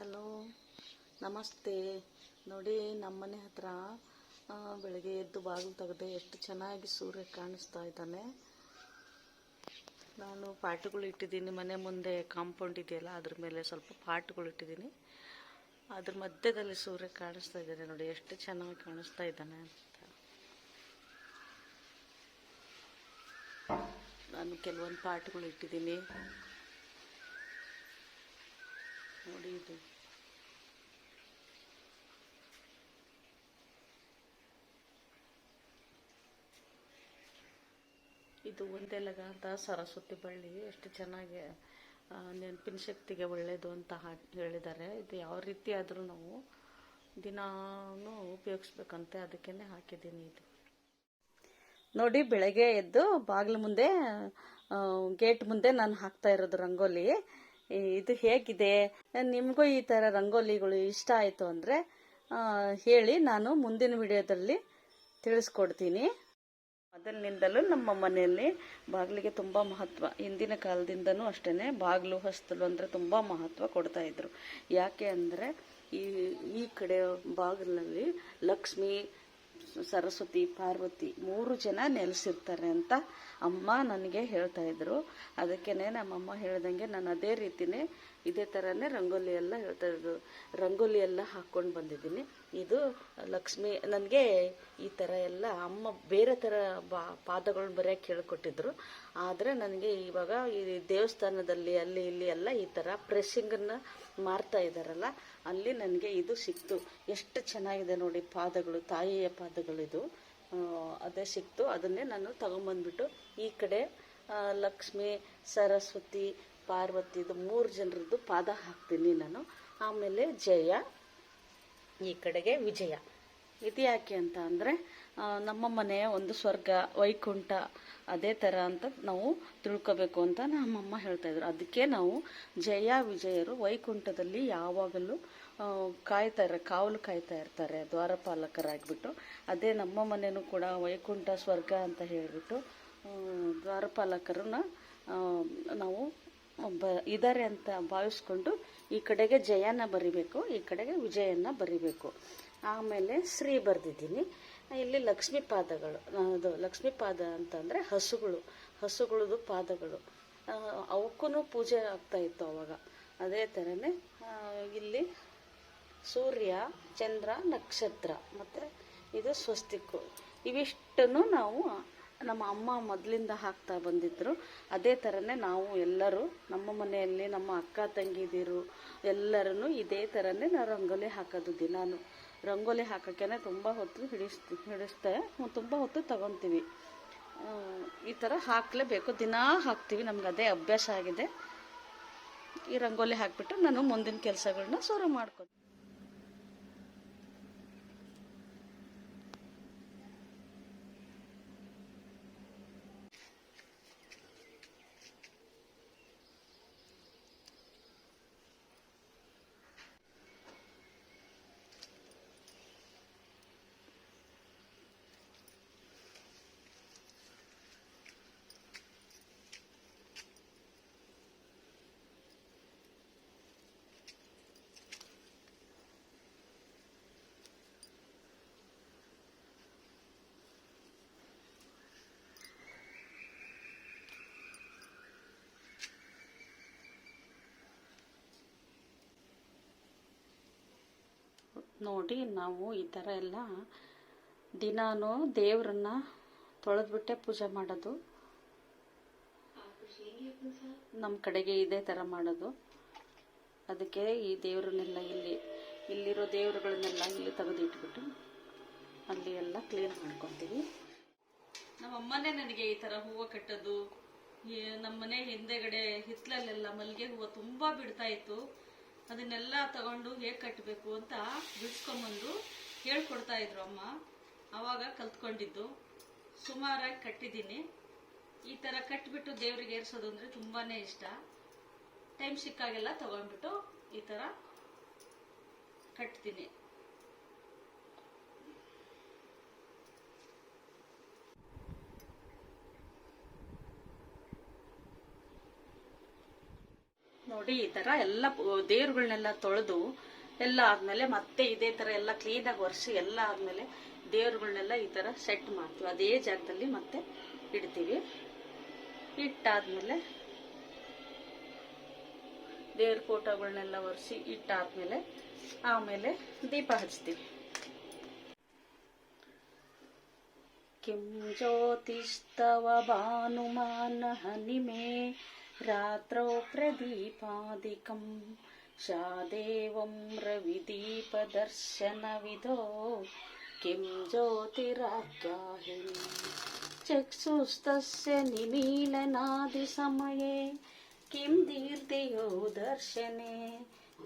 Hello, ನಮಸ್ತೆ. ನೋಡಿ, ನಮ್ಮನೆ ಹತ್ರ ಬೆಳಗ್ಗೆ ಎದ್ದು ಬಾಗಿಲು ತೆಗೆದೆ ಎಷ್ಟು ಚೆನ್ನಾಗಿ ಸೂರ್ಯ ಕಾಣಿಸ್ತಾ ಇದ್ದಾನೆ. ನಾನು ಪಾಟ್ಗಳು ಇಟ್ಟಿದ್ದೀನಿ ಮನೆ ಮುಂದೆ. ಕಾಂಪೌಂಡ್ ಇದೆಯಲ್ಲ, ಅದ್ರ ಮೇಲೆ ಸ್ವಲ್ಪ ಪಾಟ್ಗಳು ಇಟ್ಟಿದ್ದೀನಿ. ಅದ್ರ ಮಧ್ಯದಲ್ಲಿ ಸೂರ್ಯ ಕಾಣಿಸ್ತಾ ಇದ್ದಾನೆ. ನೋಡಿ ಎಷ್ಟು ಚೆನ್ನಾಗಿ ಕಾಣಿಸ್ತಾ ಇದ್ದಾನೆ ಅಂತ. ನಾನು ಕೆಲವೊಂದು ಪಾಟ್ಗಳು ಇಟ್ಟಿದ್ದೀನಿ ನೋಡಿ. ಇದು ಒಂದೆಲಗ ಅಂತ ಸರಸ್ವತಿ ಬಳ್ಳಿ. ಎಷ್ಟು ಚೆನ್ನಾಗಿ ನೆನಪಿನ ಶಕ್ತಿಗೆ ಒಳ್ಳೆಯದು ಅಂತ ಹೇಳಿದ್ದಾರೆ. ಇದು ಯಾವ ರೀತಿ ಆದರೂ ನಾವು ದಿನಾನು ಉಪಯೋಗಿಸ್ಬೇಕಂತೆ, ಅದಕ್ಕೇ ಹಾಕಿದ್ದೀನಿ. ಇದು ನೋಡಿ, ಬೆಳಗ್ಗೆ ಎದ್ದು ಬಾಗಿಲು ಮುಂದೆ ಗೇಟ್ ಮುಂದೆ ನಾನು ಹಾಕ್ತಾ ಇರೋದು ರಂಗೋಲಿ. ಇದು ಹೇಗಿದೆ, ನಿಮಗೂ ಈ ಥರ ರಂಗೋಲಿಗಳು ಇಷ್ಟ ಆಯಿತು ಅಂದರೆ ಹೇಳಿ, ನಾನು ಮುಂದಿನ ವಿಡಿಯೋದಲ್ಲಿ ತಿಳಿಸ್ಕೊಡ್ತೀನಿ. ಮೊದಲಿನಿಂದಲೂ ನಮ್ಮ ಮನೆಯಲ್ಲಿ ಬಾಗಿಲಿಗೆ ತುಂಬ ಮಹತ್ವ, ಹಿಂದಿನ ಕಾಲದಿಂದನೂ ಅಷ್ಟೇ. ಬಾಗಿಲು ಹೊಸ್ತಲು ಅಂದರೆ ತುಂಬ ಮಹತ್ವ ಕೊಡ್ತಾ ಇದ್ರು. ಯಾಕೆ ಅಂದರೆ ಈ ಕಡೆ ಬಾಗಿಲಿನಲ್ಲಿ ಲಕ್ಷ್ಮಿ, ಸರಸ್ವತಿ, ಪಾರ್ವತಿ 3 ಜನ ನೆಲೆಸಿರ್ತಾರೆ ಅಂತ ಅಮ್ಮ ನನಗೆ ಹೇಳ್ತಾ ಇದ್ರು. ಅದಕ್ಕೇನೆ ನಮ್ಮಮ್ಮ ಹೇಳ್ದಂಗೆ ನಾನು ಅದೇ ರೀತಿನೇ ಇದೇ ಥರನೇ ರಂಗೋಲಿ ಎಲ್ಲ ಹೇಳ್ತಾ ಇದ್ರು. ರಂಗೋಲಿ ಎಲ್ಲ ಹಾಕ್ಕೊಂಡು ಬಂದಿದ್ದೀನಿ. ಇದು ಲಕ್ಷ್ಮಿ. ನನಗೆ ಈ ಥರ ಎಲ್ಲ ಅಮ್ಮ ಬೇರೆ ಥರ ಪಾದಗಳನ್ನ ಬರೆಯೋಕ್ಕೆ ಹೇಳ್ಕೊಟ್ಟಿದ್ರು. ಆದರೆ ನನಗೆ ಇವಾಗ ಈ ದೇವಸ್ಥಾನದಲ್ಲಿ ಅಲ್ಲಿ ಇಲ್ಲಿ ಎಲ್ಲ ಈ ಥರ ಪ್ರೆಸ್ಸಿಂಗನ್ನು ಮಾರ್ತಾ ಇದ್ದಾರಲ್ಲ, ಅಲ್ಲಿ ನನಗೆ ಇದು ಸಿಕ್ತು. ಎಷ್ಟು ಚೆನ್ನಾಗಿದೆ ನೋಡಿ ಪಾದಗಳು, ತಾಯಿಯ ಪಾದಗಳು. ಇದು ಅದೇ ಸಿಕ್ತು. ಅದನ್ನೇ ನಾನು ತಗೊಂಬಂದ್ಬಿಟ್ಟು ಈ ಕಡೆ ಲಕ್ಷ್ಮಿ, ಸರಸ್ವತಿ, ಪಾರ್ವತಿದು 3 ಜನರದ್ದು ಪಾದ ಹಾಕ್ತೀನಿ ನಾನು. ಆಮೇಲೆ ಜಯ, ಈ ಕಡೆಗೆ ವಿಜಯ. ಇದು ಯಾಕೆ ಅಂತ ಅಂದರೆ ನಮ್ಮ ಮನೆಯ ಒಂದು ಸ್ವರ್ಗ, ವೈಕುಂಠ ಅದೇ ಥರ ಅಂತ ನಾವು ತಿಳ್ಕೋಬೇಕು ಅಂತ ನಮ್ಮಮ್ಮ ಹೇಳ್ತಾಯಿದ್ರು. ಅದಕ್ಕೆ ನಾವು ಜಯ ವಿಜಯರು ವೈಕುಂಠದಲ್ಲಿ ಯಾವಾಗಲೂ ಕಾವಲು ಕಾಯ್ತಾ ಇರ್ತಾರೆ, ದ್ವಾರಪಾಲಕರಾಗಿಬಿಟ್ಟು. ಅದೇ ನಮ್ಮ ಮನೆಯೂ ಕೂಡ ವೈಕುಂಠ ಸ್ವರ್ಗ ಅಂತ ಹೇಳಿಬಿಟ್ಟು ದ್ವಾರಪಾಲಕರನ್ನ ನಾವು ಇದ್ದಾರೆ ಅಂತ ಭಾವಿಸ್ಕೊಂಡು ಈ ಕಡೆಗೆ ಜಯನ ಬರಿಬೇಕು, ಈ ಕಡೆಗೆ ವಿಜಯನ ಬರಿಬೇಕು. ಆಮೇಲೆ ಶ್ರೀ ಬರೆದಿದ್ದೀನಿ. ಇಲ್ಲಿ ಲಕ್ಷ್ಮೀ ಪಾದಗಳು, ಅದು ಲಕ್ಷ್ಮೀ ಪಾದ ಅಂತಂದರೆ ಹಸುಗಳದು ಪಾದಗಳು. ಅವಕ್ಕೂ ಪೂಜೆ ಆಗ್ತಾಯಿತ್ತು ಅವಾಗ. ಅದೇ ಥರನೇ ಇಲ್ಲಿ ಸೂರ್ಯ, ಚಂದ್ರ, ನಕ್ಷತ್ರ ಮತ್ತು ಇದು ಸ್ವಸ್ತಿಕ್ಕು. ಇವಿಷ್ಟನ್ನು ನಾವು ನಮ್ಮ ಅಮ್ಮ ಮೊದಲಿಂದ ಹಾಕ್ತಾ ಬಂದಿದ್ದರು. ಅದೇ ಥರನೇ ನಾವು ಎಲ್ಲರೂ ನಮ್ಮ ಮನೆಯಲ್ಲಿ ನಮ್ಮ ಅಕ್ಕ ತಂಗಿದಿರು ಎಲ್ಲರೂ ಇದೇ ಥರನೇ ನಾವು ರಂಗೋಲಿ ಹಾಕೋದು. ದಿನಾನು ರಂಗೋಲಿ ಹಾಕೋಕ್ಕೇ ತುಂಬ ಹೊತ್ತು ಹಿಡಿಸ್ತೇವೆ, ತುಂಬ ಹೊತ್ತು ತಗೊತೀವಿ. ಈ ಥರ ಹಾಕಲೇಬೇಕು, ದಿನಾ ಹಾಕ್ತೀವಿ. ನಮ್ಗೆ ಅದೇ ಅಭ್ಯಾಸ ಆಗಿದೆ. ಈ ರಂಗೋಲಿ ಹಾಕಿಬಿಟ್ಟು ನಾನು ಮುಂದಿನ ಕೆಲಸಗಳನ್ನ ಶುರು ಮಾಡ್ಕೊತೀನಿ. ನೋಡಿ, ನಾವು ಈ ಥರ ಎಲ್ಲ ದಿನಾನು ದೇವ್ರನ್ನ ತೊಳೆದ್ಬಿಟ್ಟೆ ಪೂಜೆ ಮಾಡೋದು. ನಮ್ಮ ಕಡೆಗೆ ಇದೇ ಥರ ಮಾಡೋದು. ಅದಕ್ಕೆ ಈ ದೇವ್ರನ್ನೆಲ್ಲ ಇಲ್ಲಿರೋ ದೇವ್ರುಗಳನ್ನೆಲ್ಲ ಇಲ್ಲಿ ತೆಗೆದಿಟ್ಬಿಟ್ಟು ಅಲ್ಲಿ ಎಲ್ಲ ಕ್ಲೀನ್ ಮಾಡ್ಕೊತೀವಿ. ನಮ್ಮ ಅಮ್ಮನೇ ನನಗೆ ಈ ಥರ ಹೂವು ಕಟ್ಟೋದು, ನಮ್ಮ ಮನೆ ಹಿಂದೆಗಡೆ ಹಿತ್ತಲಲ್ಲೆಲ್ಲ ಮಲ್ಲಿಗೆ ಹೂವು ತುಂಬ ಬಿಡ್ತಾ ಇತ್ತು. ಅದನ್ನೆಲ್ಲ ತಗೊಂಡು ಹೇಗೆ ಕಟ್ಟಬೇಕು ಅಂತ ಬಿಡಿಸ್ಕೊಂಬಂದು ಹೇಳ್ಕೊಡ್ತಾ ಇದ್ರು ಅಮ್ಮ. ಆವಾಗ ಕಲ್ತ್ಕೊಂಡಿದ್ದು. ಸುಮಾರಾಗಿ ಕಟ್ಟಿದ್ದೀನಿ. ಈ ಥರ ಕಟ್ಟಿಬಿಟ್ಟು ದೇವ್ರಿಗೆ ಏರಿಸೋದು ಅಂದರೆ ತುಂಬಾ ಇಷ್ಟ. ಟೈಮ್ ಸಿಕ್ಕಾಗೆಲ್ಲ ತಗೊಂಡ್ಬಿಟ್ಟು ಈ ಥರ ಕಟ್ತೀನಿ. ನೋಡಿ, ನೋಡಿ ಈ ತರ ಎಲ್ಲ ದೇವ್ರುಗಳನ್ನೆಲ್ಲ ತೊಳೆದು ಎಲ್ಲ ಆದ್ಮೇಲೆ ಮತ್ತೆ ಇದೇ ತರ ಎಲ್ಲ ಕ್ಲೀನಾಗಿ ಒರೆಸಿ ಎಲ್ಲ ಆದ್ಮೇಲೆ ದೇವ್ರುಗಳನ್ನೆಲ್ಲ ಈ ತರ ಸೆಟ್ ಮಾಡ್ತೀವಿ. ಅದೇ ಜಾಗದಲ್ಲಿ ಮತ್ತೆ ಇಡ್ತೀವಿ. ಇಟ್ಟಾದ್ಮೇಲೆ ದೇವ್ರ ಫೋಟೋಗಳನ್ನೆಲ್ಲ ಒರೆಸಿ ಇಟ್ಟಾದ್ಮೇಲೆ ಆಮೇಲೆ ದೀಪ ಹಚ್ತೀವಿ. किं ज्योतिस्तव भानुमानहनिमे रात्रौ प्रदीपादिकं शादेवं रविदीपदर्शनविधो किं ज्योतिराज्ञाहिनी चक्षुस्तस्य निमीलनादिसमये किं दीर्घयो दर्शने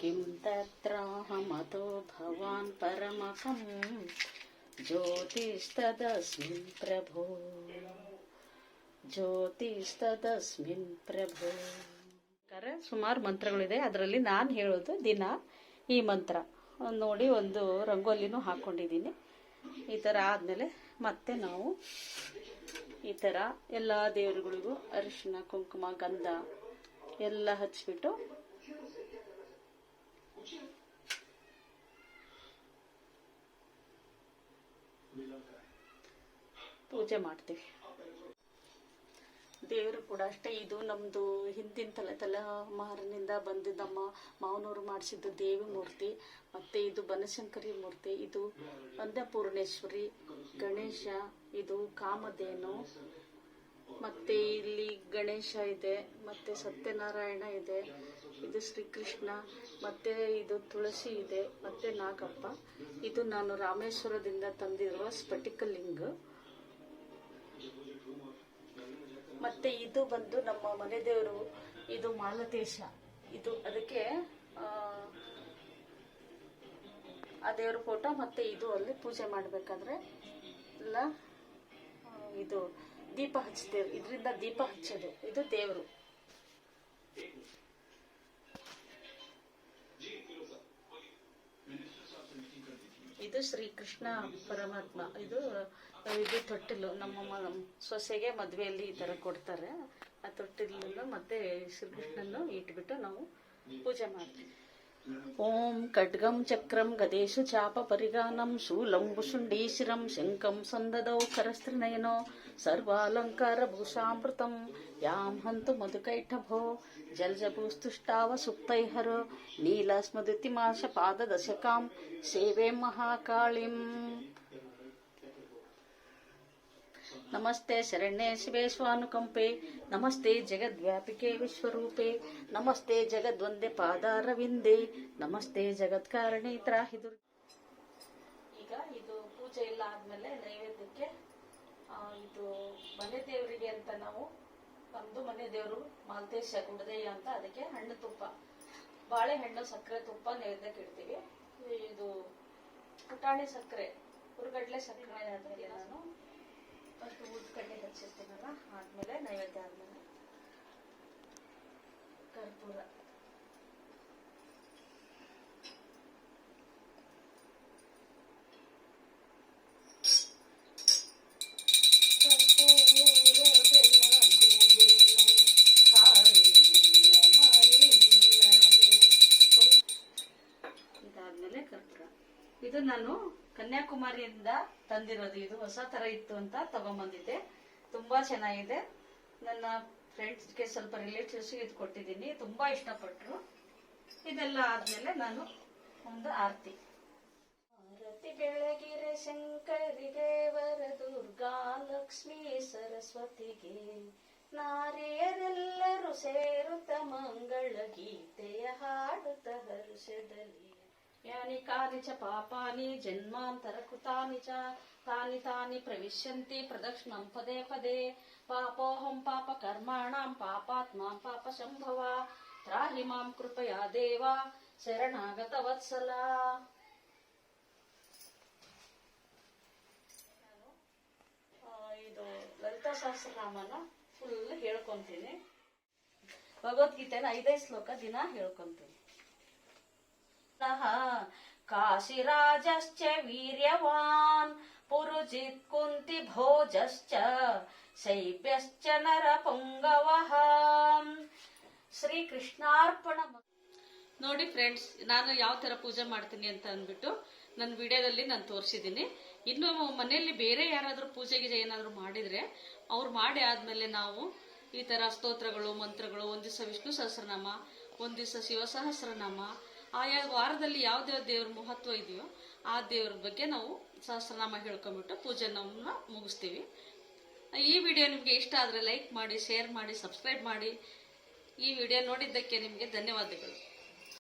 किं तत्राहमतो भवान् परमकम् ಜ್ಯೋತಿಸ್ತದಸ್ಮಿನ್ ಪ್ರಭೋ ಜ್ಯೋತಿಸ್ತದಸ್ಮಿನ್ ಪ್ರಭೋ. ಸುಮಾರು ಮಂತ್ರಗಳಿದೆ, ಅದರಲ್ಲಿ ನಾನು ಹೇಳೋದು ದಿನ ಈ ಮಂತ್ರ ನೋಡಿ ಒಂದು ರಂಗೋಲಿನೂ ಹಾಕ್ಕೊಂಡಿದ್ದೀನಿ. ಈ ಥರ ಆದಮೇಲೆ ಮತ್ತೆ ನಾವು ಈ ಥರ ಎಲ್ಲ ದೇವರುಗಳಿಗೂ ಅರಿಶಿನ ಕುಂಕುಮ ಗಂಧ ಎಲ್ಲ ಹಚ್ಬಿಟ್ಟು ಪೂಜೆ ಮಾಡ್ತೀವಿ. ದೇವರು ಕೂಡ ಅಷ್ಟೇ, ಇದು ನಮ್ಮದು ಹಿಂದಿನ ತಲೆಮಾರಿನಿಂದ ಬಂದಿದ್ದ ನಮ್ಮ ಮಾವನವರು ಮಾಡಿಸಿದ್ದು ದೇವಿ ಮೂರ್ತಿ. ಮತ್ತು ಇದು ಬನಶಂಕರಿ ಮೂರ್ತಿ, ಇದು ಅನ್ನಪೂರ್ಣೇಶ್ವರಿ, ಗಣೇಶ, ಇದು ಕಾಮಧೇನು, ಮತ್ತು ಇಲ್ಲಿ ಗಣೇಶ ಇದೆ, ಮತ್ತು ಸತ್ಯನಾರಾಯಣ ಇದೆ, ಇದು ಶ್ರೀಕೃಷ್ಣ, ಮತ್ತು ಇದು ತುಳಸಿ ಇದೆ, ಮತ್ತು ನಾಗಪ್ಪ. ಇದು ನಾನು ರಾಮೇಶ್ವರದಿಂದ ತಂದಿರುವ ಸ್ಫಟಿಕಲಿಂಗ. ಮತ್ತೆ ಇದು ಬಂದು ನಮ್ಮ ಮನೆ ದೇವರು, ಇದು ಮಾಲತೇಶ. ಇದು ಅದಕ್ಕೆ ಆ ದೇವ್ರ ಫೋಟೋ. ಮತ್ತೆ ಇದು ಅಲ್ಲಿ ಪೂಜೆ ಮಾಡಬೇಕಾದ್ರೆ ಎಲ್ಲ ಇದು ದೀಪ ಹಚ್ತೇವೆ, ಇದರಿಂದ ದೀಪ ಹಚ್ಚೋದು. ಇದು ದೇವರು. ಇದು ಶ್ರೀಕೃಷ್ಣ ಪರಮಾತ್ಮ. ಇದು ತೊಟ್ಟಿಲು ನಮ್ಮ ಸೊಸೆಗೆ ಮದುವೆಯಲ್ಲಿ ಈ ತರ ಕೊಡ್ತಾರೆ. ಆ ತೊಟ್ಟಿಲನ್ನು ಮತ್ತೆ ಶ್ರೀಕೃಷ್ಣನ್ನು ಇಟ್ಬಿಟ್ಟು ನಾವು ಪೂಜೆ ಮಾಡ್ತೀವಿ. ಓಂ ಖಡ್ಗಂ ಚಕ್ರಂ ಗದೇಶು ಚಾಪ ಪರಿಗಾನಂ ಶೂಲಂ ಭುಷುಂಡೀಶಿರಂ ಶಂಖಂ ಸಂದದೌ ಕರಸ್ತ್ರಿನಯನೋ ಸರ್ವಾಲಂಕಾರ ಭೂಷಾಮೃತಂ ಯಾಂ ಹಂತು ಮಧುಕೈಠಭೋ ಜಲಜಭೂಸ್ತುಷ್ಟಾವ ಸುಪ್ತೈಹರೋ ನೀಲಸ್ಮದುತಿಮಾಶ ಪಾದದಶಕಾಂ ಸೇವೆ ಮಹಾಕಾಳಿಂ. ನಮಸ್ತೆ ಶರಣ್ಯೇ ಶಿವೆ ಸ್ವಾನುಕಂಪೆ ನಮಸ್ತೆ ಜಗದ್ವ್ಯಾಪಿಕೆ ವಿಶ್ವರೂಪೆ ನಮಸ್ತೆ ಜಗದ್ವಂದೆ ಪಾದಾರವಿಂದೆ ನಮಸ್ತೆ ಜಗತ್ಕಾರಣೆ ತ್ರಾಹಿದುರ್. ಈಗ ಇದು ಪೂಜೆ ಎಲ್ಲ ಆದ್ಮೇಲೆ ನೈವೇದ್ಯಕ್ಕೆ ಇದು ಮನೆ ದೇವರಿಗೆ ಅಂತ ನಾವು ನಮ್ದು ಮನೆ ದೇವರು ಮಾಲ್ತೇಶ ಗುಡದಯ್ಯ ಅಂತ, ಅದಕ್ಕೆ ಹಣ್ಣು ತುಪ್ಪ, ಬಾಳೆಹಣ್ಣು, ಸಕ್ಕರೆ, ತುಪ್ಪ ನೈವೇದ್ಯಕ್ಕೆ ಇಡ್ತೀವಿ. ಇದು ಪುಟಾಣಿ ಸಕ್ಕರೆ, ಹುರ್ಗಡ್ಲೆ ಸಕ್ಕರೆ ಅದಕ್ಕೆ ನಾನು ಫಸ್ಟ್ ಊದ್ಕಡ್ಡೆ ಹಚ್ಚಿರ್ತೀನಲ್ಲ, ಆದ್ಮೇಲೆ ನೈವೇದ್ಯ ಆದ್ಮೇಲೆ ಕರ್ಪೂರ, ಇದಾದ್ಮೇಲೆ ಕರ್ಪೂರ. ಇದು ನಾನು ಕನ್ಯಾಕುಮಾರಿಯಿಂದ ತಂದಿರೋದು. ಇದು ಹೊಸ ತರ ಇತ್ತು ಅಂತ ತಗೊಂಬಂದಿದ್ದೆ, ತುಂಬಾ ಚೆನ್ನಾಗಿದೆ. ನನ್ನ ಫ್ರೆಂಡ್ಸ್ಗೆ ಸ್ವಲ್ಪ ರಿಲೇಟಿವ್ಸ್ಗೆ ಇದು ಕೊಟ್ಟಿದ್ದೀನಿ, ತುಂಬಾ ಇಷ್ಟಪಟ್ರು. ಇದೆಲ್ಲ ಆದ್ಮೇಲೆ ನಾನು ಒಂದು ಆರತಿ ಬೆಳಗಿರೆ ಶಂಕರಿಗೆ ವರ ದುರ್ಗಾ ಲಕ್ಷ್ಮೀ ಸರಸ್ವತಿಗೆ ನಾರಿಯರೆಲ್ಲರೂ ಸೇರುತ್ತ ಮಂಗಳ ಗೀತೆಯ ಹಾಡುತ್ತ ಹರ್ಷದಲ್ಲಿ ಯಾನಿ ಕಾನಿ ಚ ಪಾಪಾನಿ ಜನ್ಮಾಂತರ ಕೃತಾನಿ ಚ ತಾನಿ ತಾನಿ ಪ್ರವಿಶ್ಯಂತಿ ಪ್ರದಕ್ಷಿಣಂ ಪದೇ ಪದೇ ಪಾಪೋಹಂ ಪಾಪ ಕರ್ಮಾಣಾಂ ಪಾಪಾತ್ಮಾಂ ಪಾಪ ಶಂಭವ ತ್ರಾಹಿ ಮಾಂ ಕೃಪಯಾ ದೇವ ಶರಣಾಗತ ವತ್ಸಲ. ಇದು ಲಲಿತಾ ಸಹಸ್ರನಾಮನ ಫುಲ್ ಹೇಳ್ಕೊಂತೀನಿ. ಭಗವದ್ಗೀತೆನ 5 ಶ್ಲೋಕ ದಿನ ಹೇಳ್ಕೊಂತೀನಿ. ಕಾಶಿರಾಜಶ್ಚ ವೀರ್ಯವಾನ್ ಪುರುಜಿತ್ ಕುಂತಿ ಭೋಜಶ್ಚ ಶೈಬ್ಯಶ್ಚ ನರಪುಂಗವಃ ಶ್ರೀ ಕೃಷ್ಣಾರ್ಪಣ. ನೋಡಿ ಫ್ರೆಂಡ್ಸ್, ನಾನು ಯಾವ ತರ ಪೂಜೆ ಮಾಡ್ತೀನಿ ಅಂತ ಅಂದ್ಬಿಟ್ಟು ನನ್ನ ವಿಡಿಯೋದಲ್ಲಿ ನಾನು ತೋರಿಸಿದ್ದೀನಿ. ಇನ್ನು ಮನೆಯಲ್ಲಿ ಬೇರೆ ಯಾರಾದರೂ ಪೂಜೆಗೆ ಏನಾದರೂ ಮಾಡಿದ್ರೆ ಅವ್ರು ಮಾಡಿ ಆದ್ಮೇಲೆ ನಾವು ಈ ತರ ಸ್ತೋತ್ರಗಳು, ಮಂತ್ರಗಳು, ಒಂದ್ ದಿವಸ ವಿಷ್ಣು ಸಹಸ್ರನಾಮ, ಒಂದ್ ದಿವಸ ಶಿವ ಸಹಸ್ರನಾಮ, ಆಯಾ ವಾರದಲ್ಲಿ ಯಾವ್ದೇ ದೇವ್ರ ಮಹತ್ವ ಇದೆಯೋ ಆ ದೇವ್ರ ಬಗ್ಗೆ ನಾವು ಸಹಸ್ರನಾಮ ಹೇಳ್ಕೊಂಡ್ಬಿಟ್ಟು ಪೂಜೆನ ಮುಗಿಸ್ತೀವಿ. ಈ ವಿಡಿಯೋ ನಿಮಗೆ ಇಷ್ಟ ಆದರೆ ಲೈಕ್ ಮಾಡಿ, ಶೇರ್ ಮಾಡಿ, ಸಬ್ಸ್ಕ್ರೈಬ್ ಮಾಡಿ. ಈ ವಿಡಿಯೋ ನೋಡಿದ್ದಕ್ಕೆ ನಿಮಗೆ ಧನ್ಯವಾದಗಳು.